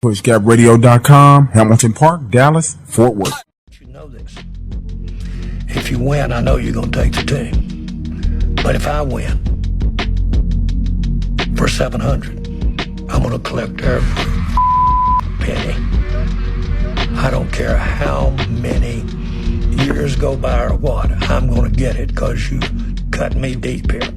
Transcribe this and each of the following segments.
PushGapRadio.com, Hamilton Park, Dallas, Fort Worth. You know this. If you win, I know you're going to take the team. But if I win for 700, I'm going to collect every penny. I don't care how many years go by or what. I'm going to get it because you cut me deep here.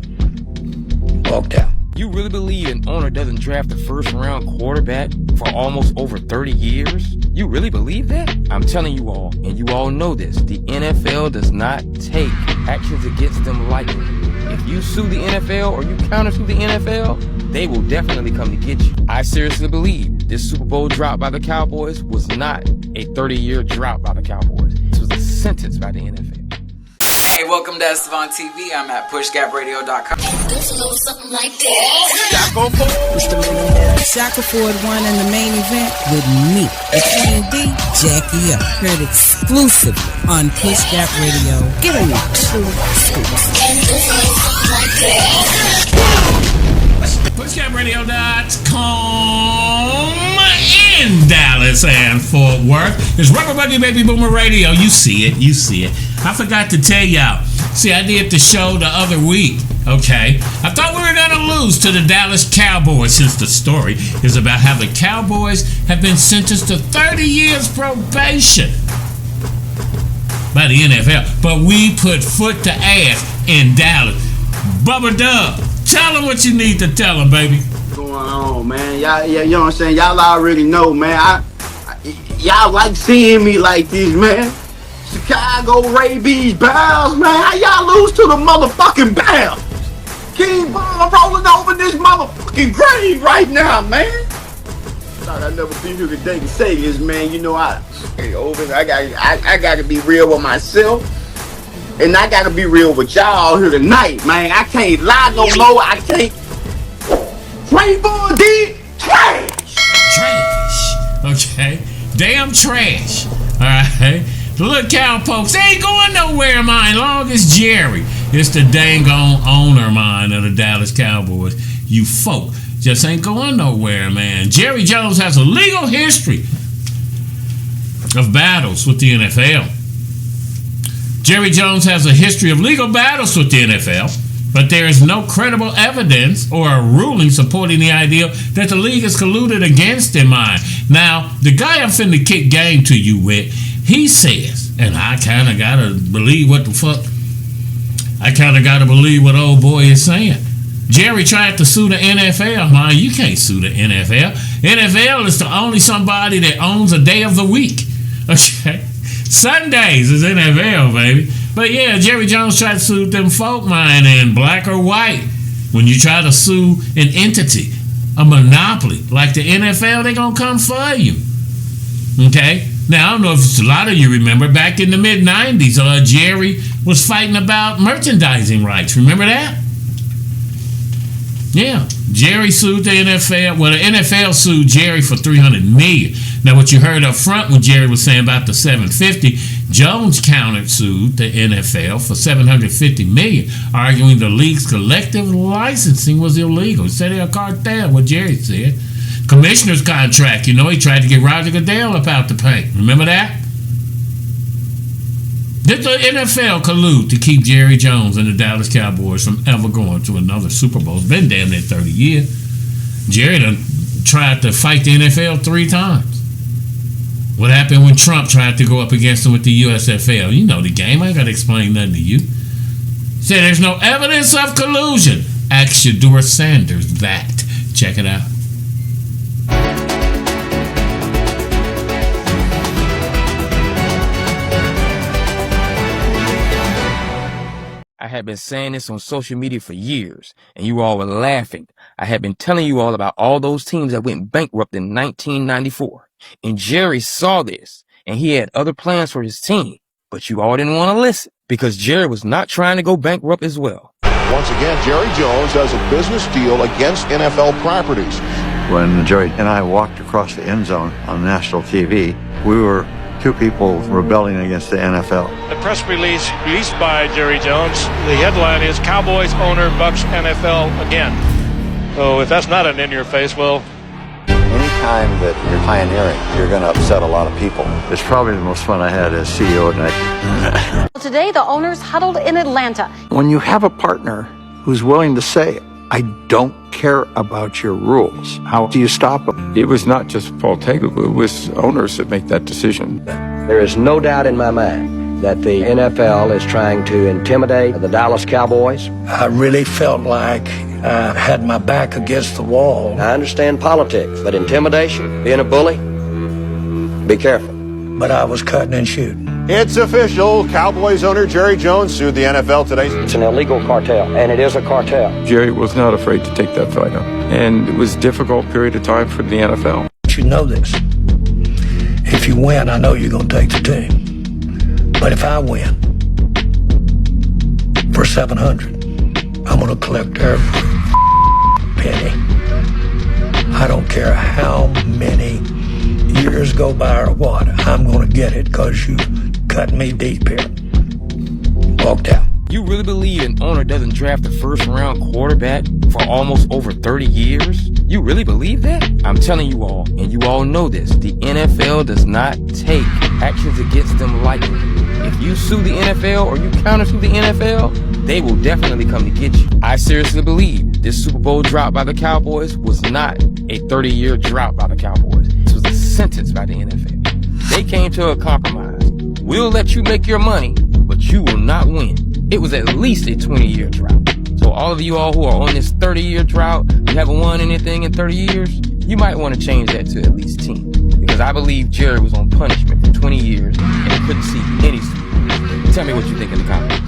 Walked out. You really believe an owner doesn't draft a first-round quarterback for almost over 30 years? You really believe that? I'm telling you all, and you all know this, the NFL does not take actions against them lightly. If you sue the NFL or you counter-sue the NFL, they will definitely come to get you. I seriously believe this Super Bowl drop by the Cowboys was not a 30-year drop by the Cowboys. This was a sentence by the NFL. Hey, welcome to Estevan TV. I'm at pushgapradio.com. Something like that. Shaka Ford won in the main event with me, the Queen D, Jackie up. Heard exclusively on Push Gap Radio. Get a look. PushGapRadio.com in Dallas and Fort Worth. It's Rubber Buggy Baby Boomer Radio. You see it. I forgot to tell y'all. See, I did the show the other week, okay? I thought we were going to lose to the Dallas Cowboys since the story is about how the Cowboys have been sentenced to 30 years probation by the NFL. But we put foot to ass in Dallas. Bubba Dub, tell them what you need to tell them, baby. What's going on, man? Y'all, you know what I'm saying? Y'all already know, man. Y'all like seeing me like this, man. Chicago rabies Bears, man. How y'all lose to the motherfucking Bears? King Ball rolling over this motherfucking grave right now, man. Thought I'd never be here today to say this, man. You know I gotta be real with myself. And I gotta be real with y'all here tonight, man. I can't lie no more. I can't. Trayvon did trash. Okay. Damn trash. All right. The little cowpokes, they ain't going nowhere, mine. Long as Jerry is the dang on owner, mine, of the Dallas Cowboys. You folk just ain't going nowhere, man. Jerry Jones has a legal history of battles with the NFL. Jerry Jones has a history of legal battles with the NFL, but there is no credible evidence or a ruling supporting the idea that the league is colluded against him, mine. Now, the guy I'm finna kick game to you with, he says, and I kind of got to believe what old boy is saying. Jerry tried to sue the NFL, man. You can't sue the NFL. NFL is only somebody that owns a day of the week. Okay? Sundays is NFL, baby. But yeah, Jerry Jones tried to sue them folk, man, in black or white. When you try to sue an entity, a monopoly, like the NFL, they're going to come for you. Okay? Now, I don't know if a lot of you remember, back in the mid-90s, Jerry was fighting about merchandising rights. Remember that? Yeah. Jerry sued the NFL. Well, the NFL sued Jerry for $300 million. Now, what you heard up front when Jerry was saying about the $750, Jones counter-sued the NFL for $750 million, arguing the league's collective licensing was illegal. He said they're a cartel, what Jerry said. Commissioner's contract, he tried to get Roger Goodell up out the paint. Remember that? Did the NFL collude to keep Jerry Jones and the Dallas Cowboys from ever going to another Super Bowl? It's been damn near 30 years. Jerry done tried to fight the NFL 3 times. What happened when Trump tried to go up against him with the USFL? You know the game. I ain't got to explain nothing to you. Say there's no evidence of collusion. Ask Shador Sanders that. Check it out. I had been saying this on social media for years, and you all were laughing. I had been telling you all about all those teams that went bankrupt in 1994. And Jerry saw this, and he had other plans for his team. But you all didn't want to listen, because Jerry was not trying to go bankrupt as well. Once again, Jerry Jones has a business deal against NFL properties. When Jerry and I walked across the end zone on national TV, we were 2 people rebelling against the NFL. The press release released by Jerry Jones, the headline is Cowboys owner bucks NFL again. So if that's not an in your face, well... Any Anytime that you're pioneering, you're going to upset a lot of people. It's probably the most fun I had as CEO at night. Today, the owners huddled in Atlanta. When you have a partner who's willing to say, I don't care about your rules, how do you stop them? It was not just Paul Taylor, it was owners that make that decision. There is no doubt in my mind that the NFL is trying to intimidate the Dallas Cowboys. I really felt like I had my back against the wall. I understand politics, but intimidation, being a bully, be careful. But I was cutting and shooting. It's official. Cowboys owner Jerry Jones sued the NFL today. It's an illegal cartel, and it is a cartel. Jerry was not afraid to take that fight on. And it was a difficult period of time for the NFL. You know this. If you win, I know you're going to take the team. But if I win for $700, I'm going to collect every penny. I don't care how many years go by or what. I'm going to get it because you cut me deep here. Walked out. You really believe an owner doesn't draft a first-round quarterback for almost over 30 years? You really believe that? I'm telling you all, and you all know this, the NFL does not take actions against them lightly. If you sue the NFL or you counter-sue the NFL, they will definitely come to get you. I seriously believe this Super Bowl drought by the Cowboys was not a 30-year drought by the Cowboys. This was a sentence by the NFL. They came to a compromise. We'll let you make your money, but you will not win. It was at least a 20-year drought. So all of you all who are on this 30-year drought, you haven't won anything in 30 years, you might want to change that to at least 10. Because I believe Jerry was on punishment for 20 years and he couldn't see any Super Bowl. Tell me what you think in the comments.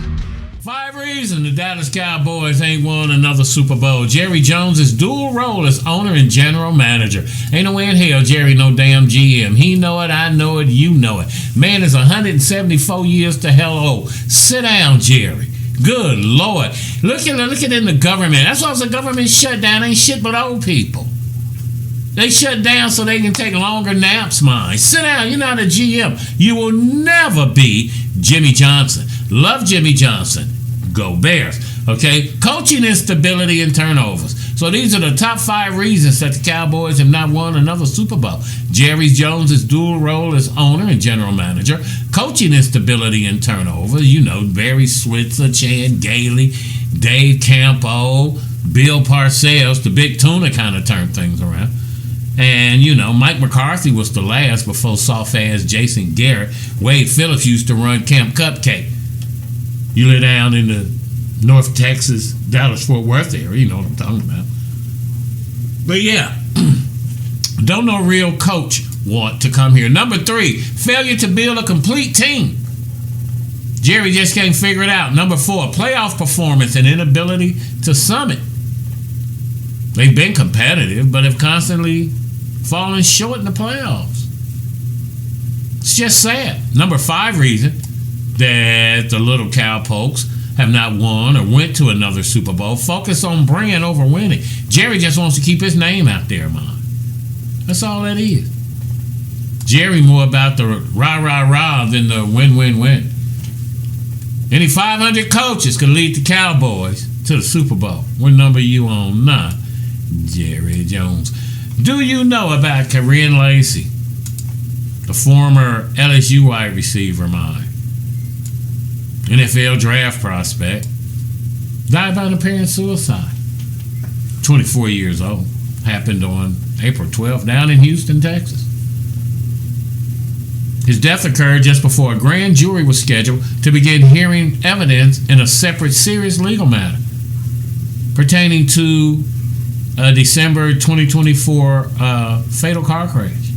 5 reasons the Dallas Cowboys ain't won another Super Bowl. Jerry Jones' dual role as owner and general manager. Ain't no way in hell Jerry no damn GM. He know it, I know it, you know it. Man is 174 years to hell old. Sit down, Jerry. Good Lord. Look at in the government. That's why the government shut down. Ain't shit but old people. They shut down so they can take longer naps, man. Sit down. You're not a GM. You will never be Jimmy Johnson. Love Jimmy Johnson. Go Bears. Okay? Coaching instability and turnovers. So these are the top 5 reasons that the Cowboys have not won another Super Bowl. Jerry Jones' dual role as owner and general manager. Coaching instability and turnovers. You know, Barry Switzer, Chan Gailey, Dave Campo, Bill Parcells. The Big Tuna kind of turned things around. And, you know, Mike McCarthy was the last before soft-ass Jason Garrett. Wade Phillips used to run Camp Cupcake. You live down in the North Texas, Dallas-Fort Worth area. You know what I'm talking about. But, yeah, don't no real coach want to come here. Number 3, failure to build a complete team. Jerry just can't figure it out. Number 4, playoff performance and inability to summit. They've been competitive, but have constantly fallen short in the playoffs. It's just sad. Number 5 reason that the little cowpokes have not won or went to another Super Bowl. Focus on brand over winning. Jerry just wants to keep his name out there, man. That's all that is. Jerry more about the rah-rah-rah than the win-win-win. Any 500 coaches could lead the Cowboys to the Super Bowl. What number you on? Nah. Jerry Jones. Do you know about Corinne Lacey, the former LSU wide receiver mine, NFL draft prospect, died by an apparent suicide. 24 years old. Happened on April 12th down in Houston, Texas. His death occurred just before a grand jury was scheduled to begin hearing evidence in a separate serious legal matter pertaining to a December 2024 fatal car crash.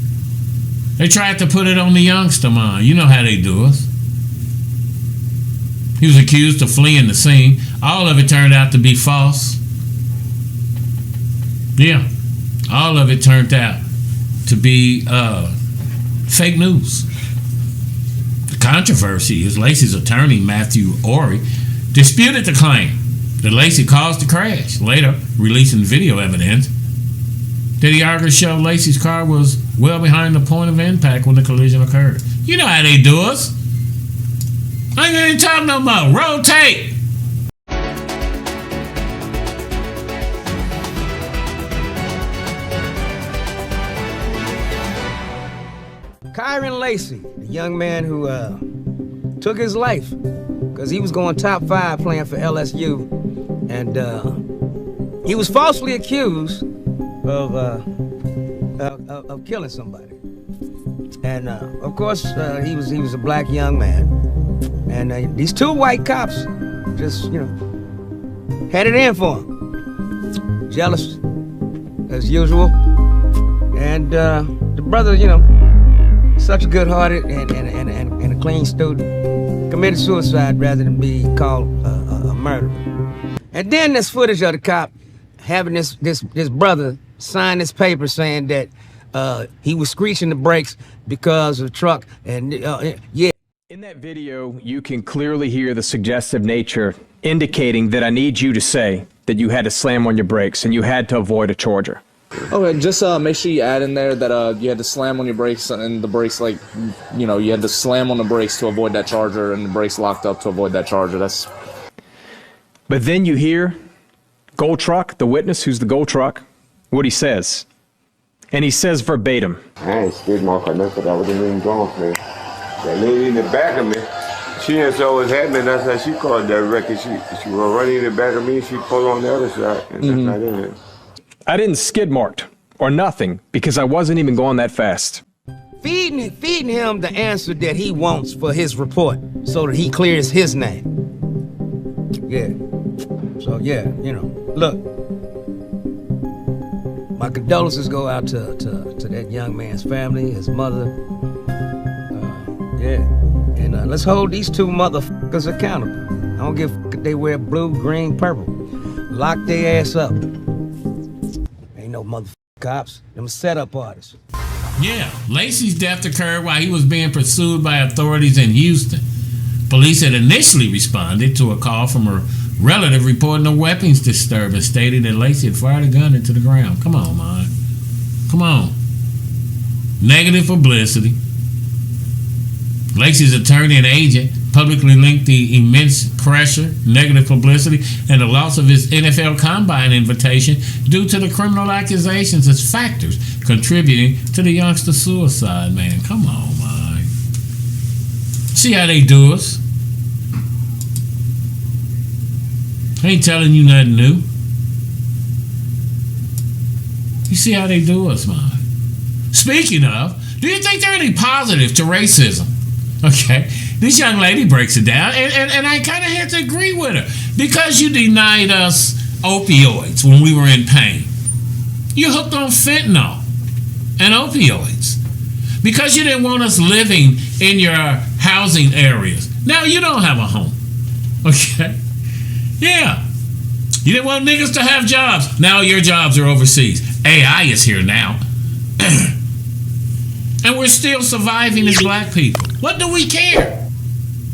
They tried to put it on the youngster, man. You know how they do us. He was accused of fleeing the scene. All of it turned out to be false. Yeah, all of it turned out to be fake news. The controversy is Lacey's attorney, Matthew Ory, disputed the claim that Lacey caused the crash, later releasing video evidence that he argued showed Lacey's car was well behind the point of impact when the collision occurred. You know how they do us. I ain't gonna talk no more. Roll tape. Kyron Lacey, the young man who took his life because he was going top 5 playing for LSU, and he was falsely accused of killing somebody. And of course, he was a black young man, and these 2 white cops just had it in for him. Jealous as usual, and the brother, such a good-hearted and a clean student, committed suicide rather than be called a murderer. And then there's footage of the cop having this brother sign this paper saying that he was screeching the brakes because of the truck, and yeah. In that video, you can clearly hear the suggestive nature indicating that I need you to say that you had to slam on your brakes and you had to avoid a charger. Okay, just make sure you add in there that you had to slam on your brakes, and the brakes, you had to slam on the brakes to avoid that charger, and the brakes locked up to avoid that charger. That's. But then you hear Gold Truck, the witness who's the Gold Truck, what he says. And he says verbatim. I ain't skid mark or nothing. I wasn't even going for it. That lady in the back of me, she didn't saw what's happening. That's how she called that record. She was running in the back of me, she pulled on the other side, and that's not it. I didn't skid marked or nothing because I wasn't even going that fast. Feeding him the answer that he wants for his report so that he clears his name. Yeah. So, yeah, look. My condolences go out to that young man's family, his mother. Yeah. And let's hold these 2 motherfuckers accountable. I don't give a fuck if they wear blue, green, purple. Lock their ass up. Ain't no motherfucking cops. Them setup artists. Yeah, Lacey's death occurred while he was being pursued by authorities in Houston. Police had initially responded to a call from a relative reporting a weapons disturbance, stating that Lacey had fired a gun into the ground. Come on, man. Come on. Negative publicity. Lacey's attorney and agent publicly linked the immense pressure, negative publicity, and the loss of his NFL Combine invitation due to the criminal accusations as factors contributing to the youngster's suicide, man. Come on, man. See how they do us? I ain't telling you nothing new. You see how they do us, man. Speaking of, do you think there are any positive to racism? Okay, this young lady breaks it down, and I kind of had to agree with her. Because you denied us opioids when we were in pain. You hooked on fentanyl and opioids. Because you didn't want us living in your housing areas. Now you don't have a home. Okay? Yeah. You didn't want niggas to have jobs. Now your jobs are overseas. AI is here now. And we're still surviving as black people. What do we care?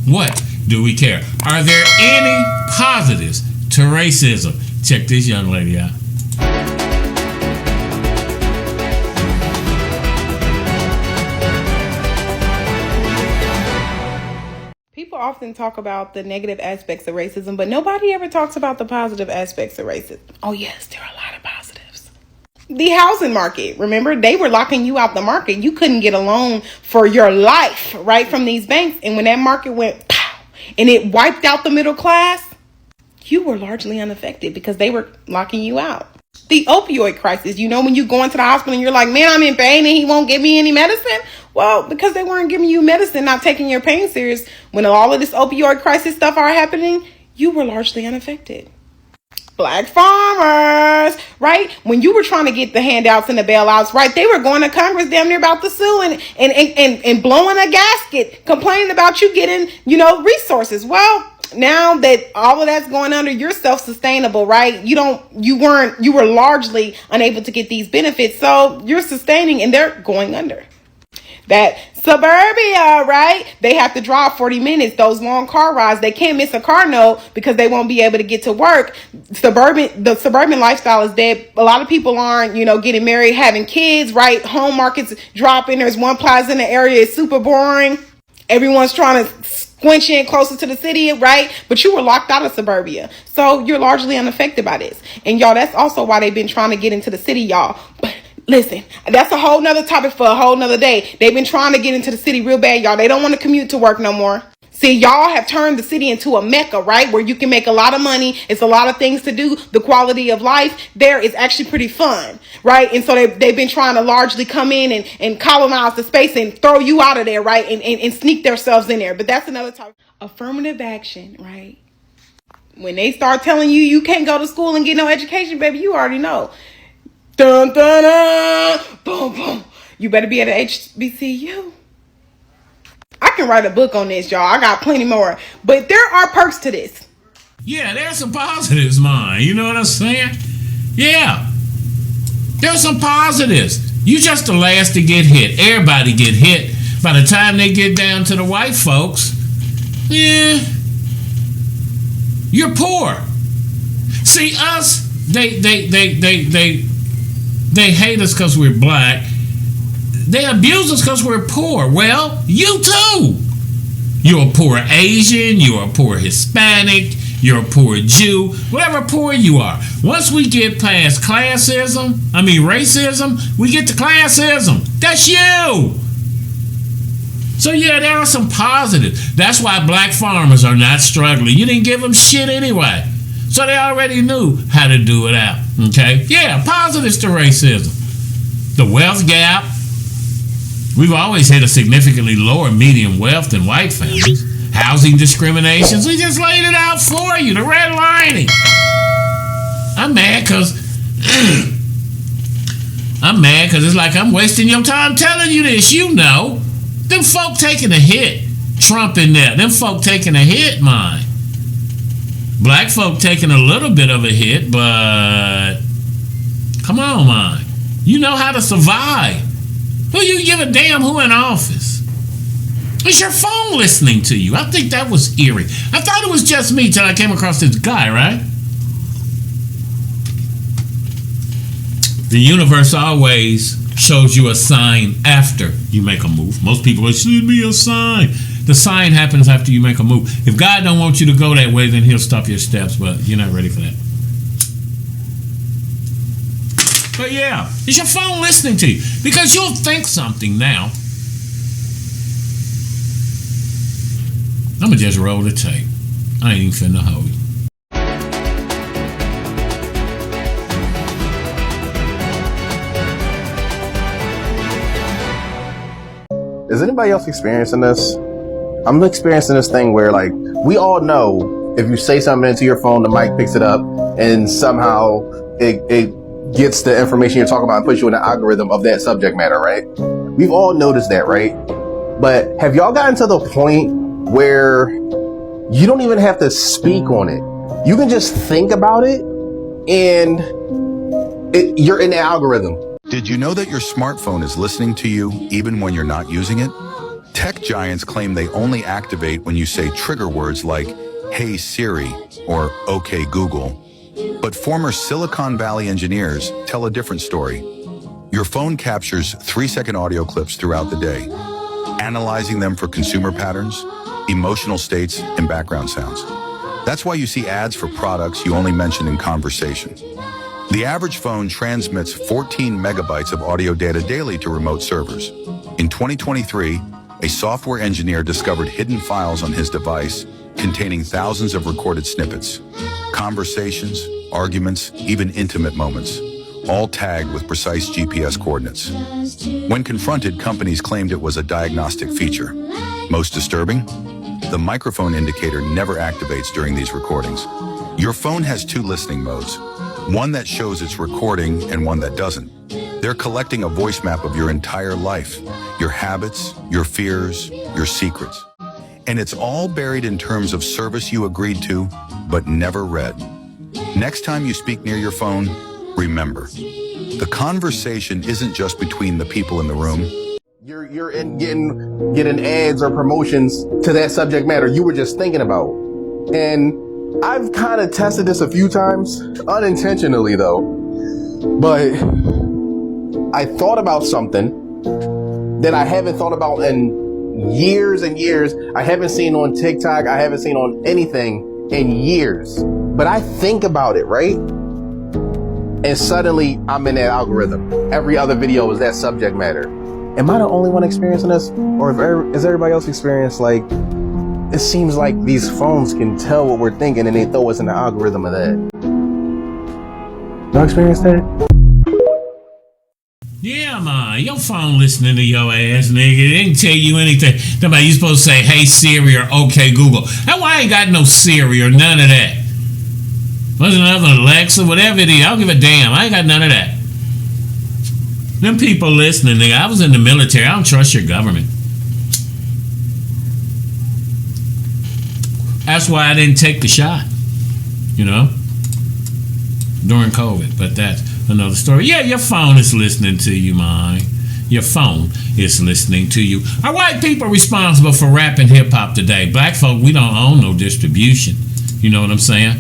What do we care? Are there any positives to racism? Check this young lady out. People often talk about the negative aspects of racism, but nobody ever talks about the positive aspects of racism. Oh yes, there are a lot of positives. The housing market, remember, they were locking you out the market. You couldn't get a loan for your life, right, from these banks. And when that market went pow, and it wiped out the middle class, you were largely unaffected because they were locking you out. The opioid crisis, when you go into the hospital and you're like, man, I'm in pain and he won't give me any medicine. Well, because they weren't giving you medicine, not taking your pain serious, when all of this opioid crisis stuff are happening, you were largely unaffected. Black farmers, right? When you were trying to get the handouts and the bailouts, right? They were going to Congress damn near about to sue and blowing a gasket, complaining about you getting, resources. Well, now that all of that's going under, you're self-sustainable, right? You were largely unable to get these benefits. So you're sustaining and they're going under. That suburbia, right? They have to drive 40 minutes, those long car rides. They can't miss a car note because they won't be able to get to work. The suburban lifestyle is dead. A lot of people aren't, getting married, having kids, right? Home markets dropping. There's one plaza in the area. It's super boring. Everyone's trying to squinch in closer to the city, right? But you were locked out of suburbia. So you're largely unaffected by this. And y'all, that's also why they've been trying to get into the city, y'all. But Listen, that's a whole nother topic for a whole nother day. They've been trying to get into the city real bad, y'all. They don't want to commute to work no more. See, y'all have turned the city into a mecca, right? Where you can make a lot of money. It's a lot of things to do. The quality of life there is actually pretty fun, right? And so they've been trying to largely come in and colonize the space and throw you out of there, right? And sneak themselves in there. But that's another topic. Affirmative action, right? When they start telling you you can't go to school and get no education, baby, you already know. Dun, dun, dun, boom, boom. You better be at a HBCU. I can write a book on this, y'all. I got plenty more. But there are perks to this. Yeah, there's some positives, man. You know what I'm saying? Yeah. There's some positives. You just the last to get hit. Everybody get hit. By the time they get down to the white folks, yeah, you're poor. See, us, they hate us because we're black. They abuse us because we're poor. Well, you too. You're a poor Asian. You're a poor Hispanic. You're a poor Jew. Whatever poor you are. Once we get past racism, we get to classism. That's you. So yeah, there are some positives. That's why black farmers are not struggling. You didn't give them shit anyway. So they already knew how to do it out. Okay? Yeah, positives to racism. The wealth gap. We've always had a significantly lower median wealth than white families. Housing discriminations, we just laid it out for you. The red lining. I'm mad because it's like I'm wasting your time telling you this. You know. Them folk taking a hit. Trump in there. Them folk taking a hit, mine. Black folk taking a little bit of a hit, but come on, mine. You know how to survive. Who you give a damn who in office? Is your phone listening to you? I think that was eerie. I thought it was just me till I came across this guy, right? The universe always shows you a sign after you make a move. Most people will send me a sign. The sign happens after you make a move. If God don't want you to go that way, then he'll stop your steps, but you're not ready for that. But yeah, is your phone listening to you? Because you'll think something now. I'ma just roll the tape. I ain't even finna hold you. Is anybody else experiencing this? I'm experiencing this thing where, like, we all know if you say something into your phone, the mic picks it up, and somehow it gets the information you're talking about and puts you in the algorithm of that subject matter, right? We've all noticed that, right? But have y'all gotten to the point where you don't even have to speak on it? You can just think about it, and you're in the algorithm. Did you know that your smartphone is listening to you even when you're not using it? Tech giants claim they only activate when you say trigger words like, "Hey Siri," or "Okay Google." But former Silicon Valley engineers tell a different story. Your phone captures 3-second audio clips throughout the day, analyzing them for consumer patterns, emotional states, and background sounds. That's why you see ads for products you only mention in conversation. The average phone transmits 14 megabytes of audio data daily to remote servers. In 2023, a software engineer discovered hidden files on his device containing thousands of recorded snippets, conversations, arguments, even intimate moments, all tagged with precise GPS coordinates. When confronted, companies claimed it was a diagnostic feature. Most disturbing? The microphone indicator never activates during these recordings. Your phone has 2 listening modes, one that shows it's recording and one that doesn't. They're collecting a voice map of your entire life, your habits, your fears, your secrets. And it's all buried in terms of service you agreed to, but never read. Next time you speak near your phone, remember, the conversation isn't just between the people in the room. You're in getting ads or promotions to that subject matter you were just thinking about. And I've kind of tested this a few times, unintentionally though, but I thought about something that I haven't thought about in years and years. I haven't seen on TikTok, I haven't seen on anything in years, but I think about it, right? and suddenly I'm in that algorithm. Every other video is that subject matter. Am I the only one experiencing this? Or is everybody else experiencing, like, it seems like these phones can tell what we're thinking and they throw us in the algorithm of that. Y'all experience that? Yeah, man, your phone listening to your ass, nigga. They can tell you anything. Somebody, you supposed to say, hey Siri or okay Google. That's why I ain't got no Siri or none of that. What's another Alexa, whatever it is, I don't give a damn. I ain't got none of that. Them people listening, nigga, I was in the military. I don't trust your government. That's why I didn't take the shot, you know, during COVID. But that's another story. Yeah, your phone is listening to you, man. Your phone is listening to you. Are white people responsible for rap and hip-hop today? Black folk, we don't own no distribution. You know what I'm saying?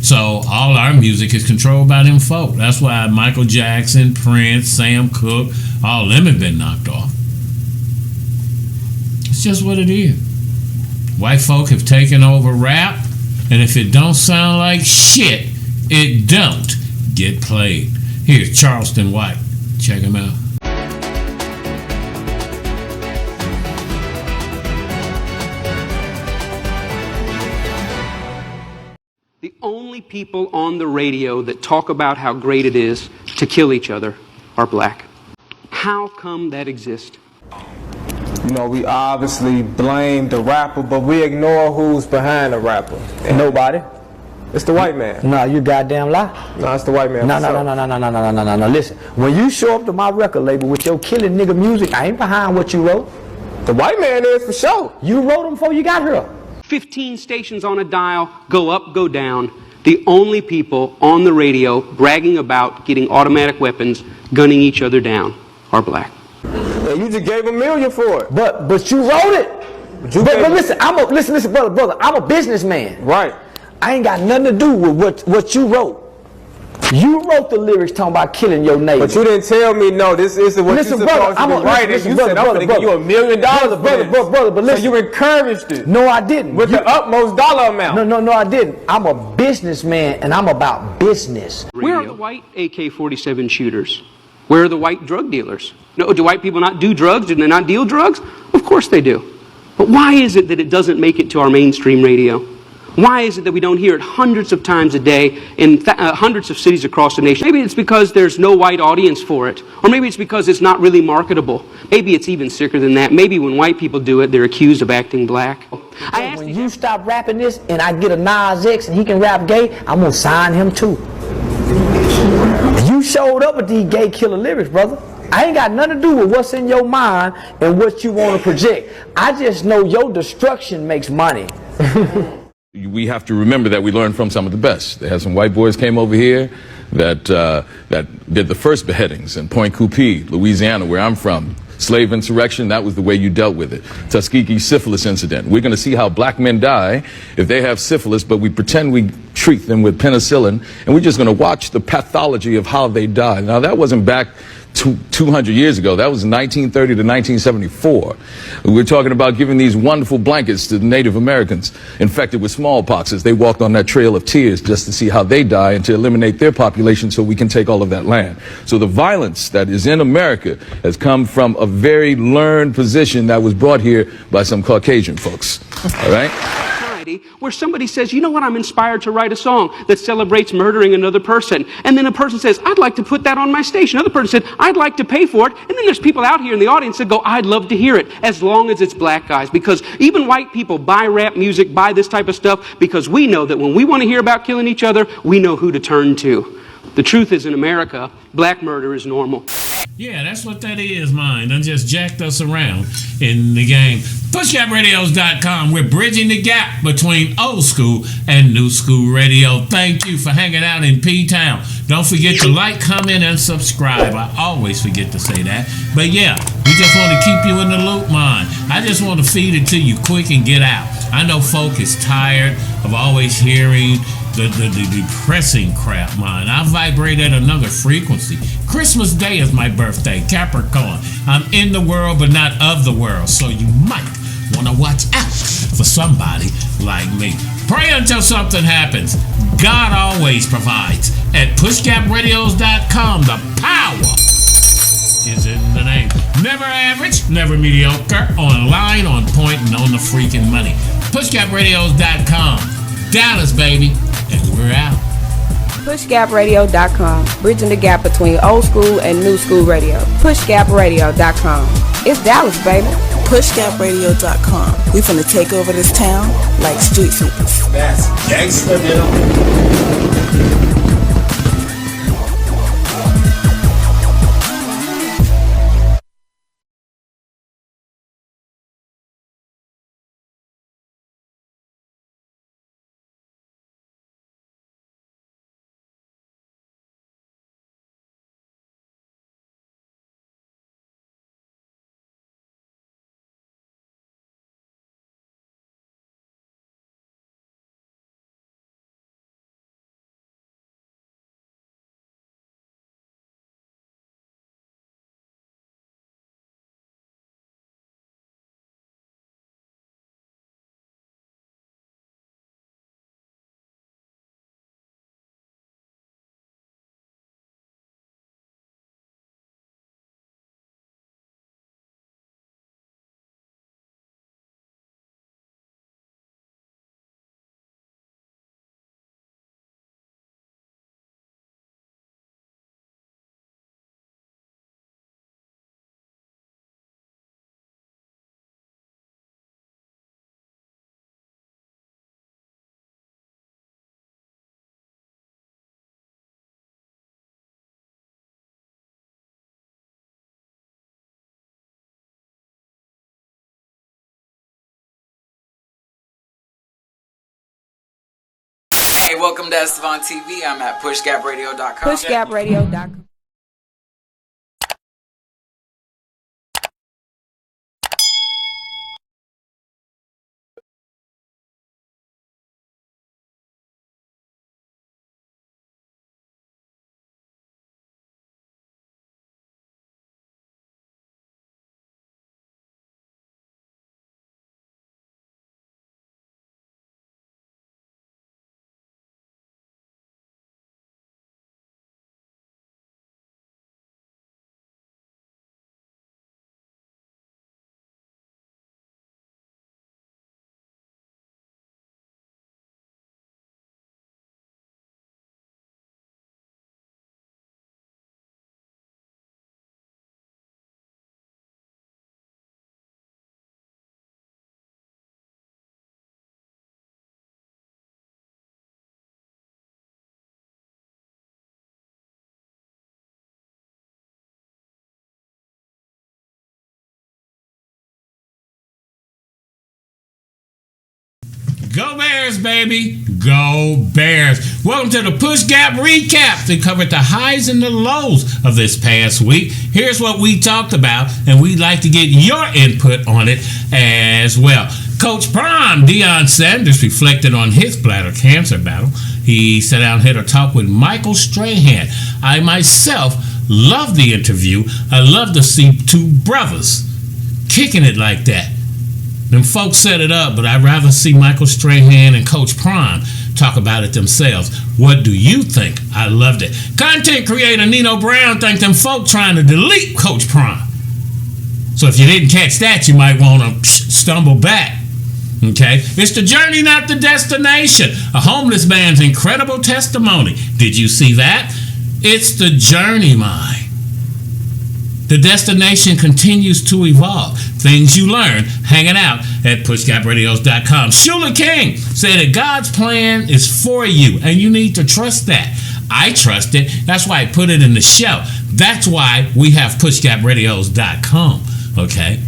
So all our music is controlled by them folk. That's why Michael Jackson, Prince, Sam Cooke, all of them have been knocked off. It's just what it is. White folk have taken over rap, and if it don't sound like shit, it don't get played. Here's Charleston White. Check him out. The only people on the radio that talk about how great it is to kill each other are black. How come that exists? You know, we obviously blame the rapper, but we ignore who's behind the rapper. Nobody. It's the white man. No, you goddamn lie. No, it's the white man. No. Listen, when you show up to my record label with your killing nigga music, I ain't behind what you wrote. The white man is for sure. You wrote them before you got here. 15 stations on a dial, go up, go down. The only people on the radio bragging about getting automatic weapons, gunning each other down, are black. And you just gave $1 million for it. But you wrote it. But listen, listen, brother. I'm a businessman. Right. I ain't got nothing to do with what you wrote. You wrote the lyrics talking about killing your neighbor. But you didn't tell me, no, this isn't what you're supposed to be writing. You said, I'm going to give you $1 million brother, but listen. So you encouraged it. No, I didn't. With the utmost dollar amount. No, I didn't. I'm a businessman, and I'm about business. Where are the white AK-47 shooters? Where are the white drug dealers? No, do white people not do drugs? Do they not deal drugs? Of course they do. But why is it that it doesn't make it to our mainstream radio? Why is it that we don't hear it hundreds of times a day in hundreds of cities across the nation? Maybe it's because there's no white audience for it. Or maybe it's because it's not really marketable. Maybe it's even sicker than that. Maybe when white people do it, they're accused of acting black. When you stop rapping this and I get a Nas X and he can rap gay, I'm going to sign him too. You showed up with these gay killer lyrics, brother. I ain't got nothing to do with what's in your mind and what you want to project. I just know your destruction makes money. We have to remember that we learned from some of the best. They had some white boys came over here that did the first beheadings in Point Coupee, Louisiana, where I'm from. Slave insurrection, that was the way you dealt with it. Tuskegee syphilis incident. We're going to see how black men die if they have syphilis, but we pretend we treat them with penicillin, and we're just going to watch the pathology of how they die. Now, that wasn't back 200 years ago. That was 1930 to 1974. We're talking about giving these wonderful blankets to the Native Americans infected with smallpox as they walked on that trail of tears just to see how they die and to eliminate their population so we can take all of that land. So the violence that is in America has come from a very learned position that was brought here by some Caucasian folks. All right? Where somebody says, you know what, I'm inspired to write a song that celebrates murdering another person. And then a person says, I'd like to put that on my station. Another person said, I'd like to pay for it. And then there's people out here in the audience that go, I'd love to hear it, as long as it's black guys. Because even white people buy rap music, buy this type of stuff, because we know that when we want to hear about killing each other, we know who to turn to. The truth is, in America, black murder is normal. Yeah, that's what that is, man. Done just jacked us around in the game. PushGapRadios.com. We're bridging the gap between old school and new school radio. Thank you for hanging out in P-Town. Don't forget to like, comment, and subscribe. I always forget to say that. But yeah, we just want to keep you in the loop, man. I just want to feed it to you quick and get out. I know folk is tired of always hearing the depressing crap, man. I vibrate at another frequency. Christmas Day is my birthday, Capricorn. I'm in the world, but not of the world. So you might want to watch out for somebody like me. Pray until something happens. God always provides. At pushgapradios.com, the power is in the name. Never average, never mediocre, online, on point, and on the freaking money. Pushgapradios.com. Dallas, baby, and we're out. PushGapRadio.com, bridging the gap between old school and new school radio. PushGapRadio.com. It's Dallas, baby. PushGapRadio.com. We finna take over this town like street sweepers. That's gangsta, dude. Hey, welcome to Estevan TV. I'm at pushgapradios.com. PushGapRadio.com. Go Bears, baby. Go Bears. Welcome to the Push Gap Recap that covered the highs and the lows of this past week. Here's what we talked about, and we'd like to get your input on it as well. Coach Prime, Deion Sanders, reflected on his bladder cancer battle. He sat down here to talk with Michael Strahan. I myself loved the interview. I love to see two brothers kicking it like that. Them folks set it up, but I'd rather see Michael Strahan and Coach Prime talk about it themselves. What do you think? I loved it. Content creator Nino Brown thanked them folk trying to delete Coach Prime. So if you didn't catch that, you might want to stumble back. Okay? It's the journey, not the destination. A homeless man's incredible testimony. Did you see that? It's the journey, mine. The destination continues to evolve. Things you learn hanging out at pushgapradios.com. Shula King said that God's plan is for you, and you need to trust that. I trust it. That's why I put it in the show. That's why we have pushgapradios.com. Okay?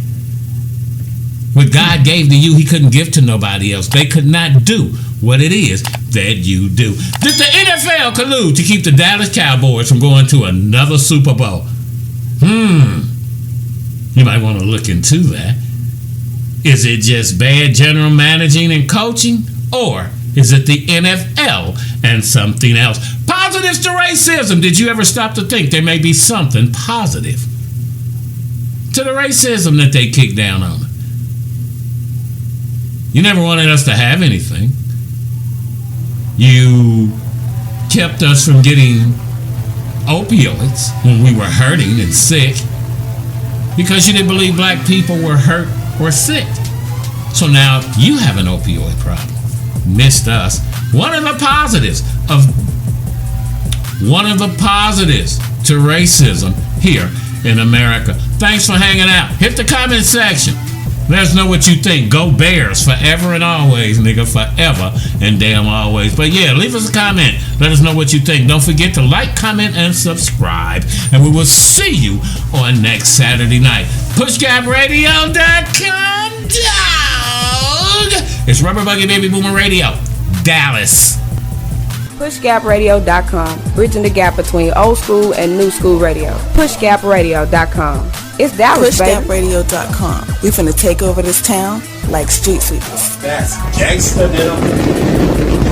What God gave to you, he couldn't give to nobody else. They could not do what it is that you do. Did the NFL collude to keep the Dallas Cowboys from going to another Super Bowl? You might want to look into that. Is it just bad general managing and coaching? Or is it the NFL and something else? Positives to racism. Did you ever stop to think there may be something positive to the racism that they kicked down on? You never wanted us to have anything. You kept us from getting opioids when we were hurting and sick because you didn't believe black people were hurt or sick. So now you have an opioid problem. Missed us. One of the positives to racism here in America. Thanks for hanging out. Hit the comment section. Let us know what you think. Go Bears forever and always, nigga. Forever and damn always. But yeah, leave us a comment. Let us know what you think. Don't forget to like, comment, and subscribe. And we will see you on next Saturday night. PushGapRadio.com, dog. It's Rubber Buggy Baby Boomer Radio. Dallas. PushGapRadio.com. Bridging the gap between old school and new school radio. PushGapRadio.com. It's Dallas, baby. PushGapRadio.com. We finna take over this town like street sweepers. That's gangsta, nigga.